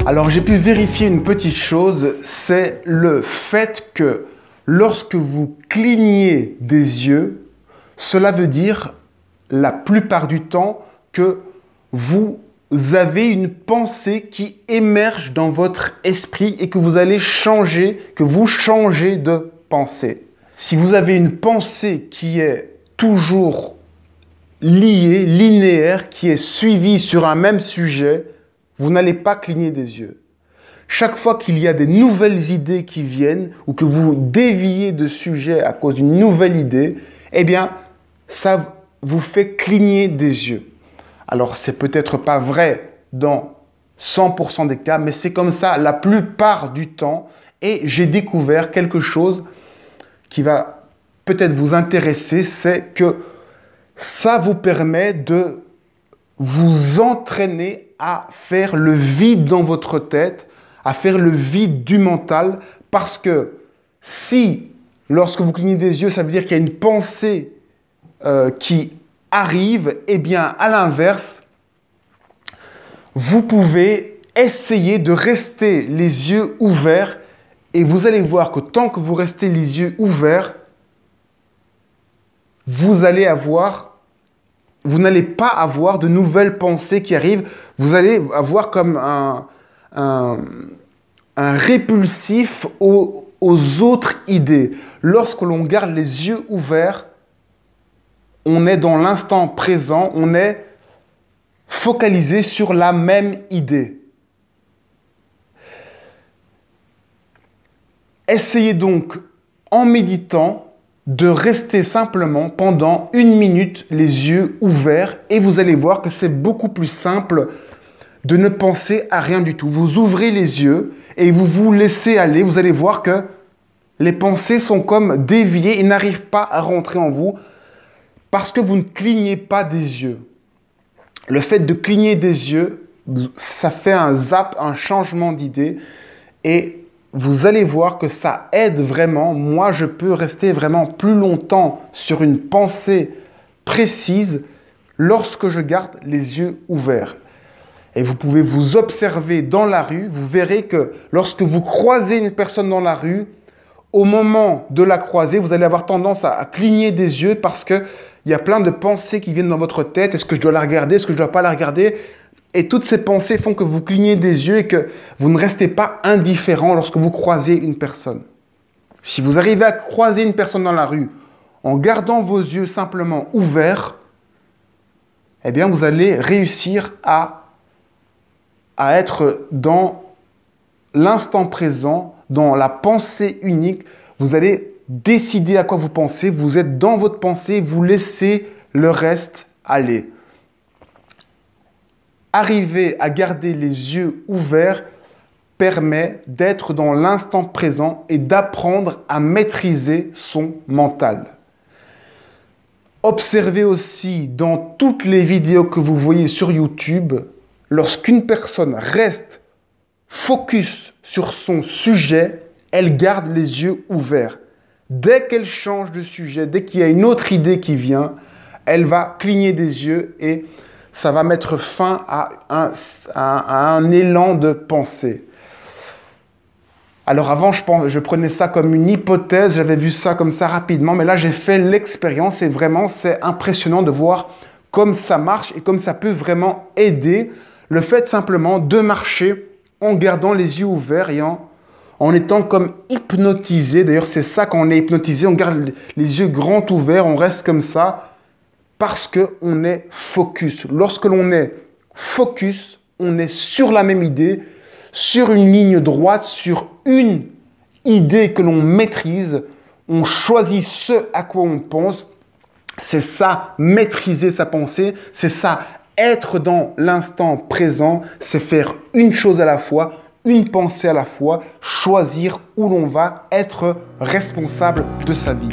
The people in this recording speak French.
Alors j'ai pu vérifier une petite chose, c'est le fait que lorsque vous clignez des yeux, cela veut dire la plupart du temps que vous avez une pensée qui émerge dans votre esprit et que vous allez changer, que vous changez de pensée. Si vous avez une pensée qui est toujours liée, linéaire, qui est suivie sur un même sujet, vous n'allez pas cligner des yeux. Chaque fois qu'il y a des nouvelles idées qui viennent ou que vous déviez de sujet à cause d'une nouvelle idée, eh bien, ça vous fait cligner des yeux. Alors, c'est peut-être pas vrai dans 100% des cas, mais c'est comme ça la plupart du temps. Et j'ai découvert quelque chose qui va peut-être vous intéresser, c'est que ça vous permet de vous entraîner à faire le vide dans votre tête, à faire le vide du mental, parce que si, lorsque vous clignez des yeux, ça veut dire qu'il y a une pensée qui arrive, eh bien, à l'inverse, vous pouvez essayer de rester les yeux ouverts et vous allez voir que tant que vous restez les yeux ouverts, vous n'allez pas avoir de nouvelles pensées qui arrivent. Vous allez avoir comme un répulsif aux autres idées. Lorsque l'on garde les yeux ouverts, on est dans l'instant présent, on est focalisé sur la même idée. Essayez donc, en méditant, de rester simplement pendant 1 minute les yeux ouverts et vous allez voir que c'est beaucoup plus simple de ne penser à rien du tout. Vous ouvrez les yeux et vous vous laissez aller. Vous allez voir que les pensées sont comme déviées et n'arrivent pas à rentrer en vous parce que vous ne clignez pas des yeux. Le fait de cligner des yeux, ça fait un zap, un changement d'idée et vous allez voir que ça aide vraiment. Moi, je peux rester vraiment plus longtemps sur une pensée précise lorsque je garde les yeux ouverts. Et vous pouvez vous observer dans la rue. Vous verrez que lorsque vous croisez une personne dans la rue, au moment de la croiser, vous allez avoir tendance à cligner des yeux parce qu'il y a plein de pensées qui viennent dans votre tête. Est-ce que je dois la regarder? Est-ce que je ne dois pas la regarder? Et toutes ces pensées font que vous clignez des yeux et que vous ne restez pas indifférent lorsque vous croisez une personne. Si vous arrivez à croiser une personne dans la rue en gardant vos yeux simplement ouverts, eh bien, vous allez réussir à être dans l'instant présent, dans la pensée unique. Vous allez décider à quoi vous pensez, vous êtes dans votre pensée, vous laissez le reste aller. Arriver à garder les yeux ouverts permet d'être dans l'instant présent et d'apprendre à maîtriser son mental. Observez aussi dans toutes les vidéos que vous voyez sur YouTube, lorsqu'une personne reste focus sur son sujet, elle garde les yeux ouverts. Dès qu'elle change de sujet, dès qu'il y a une autre idée qui vient, elle va cligner des yeux et ça va mettre fin à un élan de pensée. Alors avant, je prenais ça comme une hypothèse, j'avais vu ça comme ça rapidement, mais là j'ai fait l'expérience et vraiment c'est impressionnant de voir comme ça marche et comme ça peut vraiment aider. Le fait simplement de marcher en gardant les yeux ouverts et en étant comme hypnotisé. D'ailleurs c'est ça quand on est hypnotisé, on garde les yeux grands ouverts, on reste comme ça. Parce qu'on est focus. Lorsque l'on est focus, on est sur la même idée, sur une ligne droite, sur une idée que l'on maîtrise. On choisit ce à quoi on pense. C'est ça, maîtriser sa pensée. C'est ça, être dans l'instant présent. C'est faire une chose à la fois, une pensée à la fois, choisir où l'on va, être responsable de sa vie.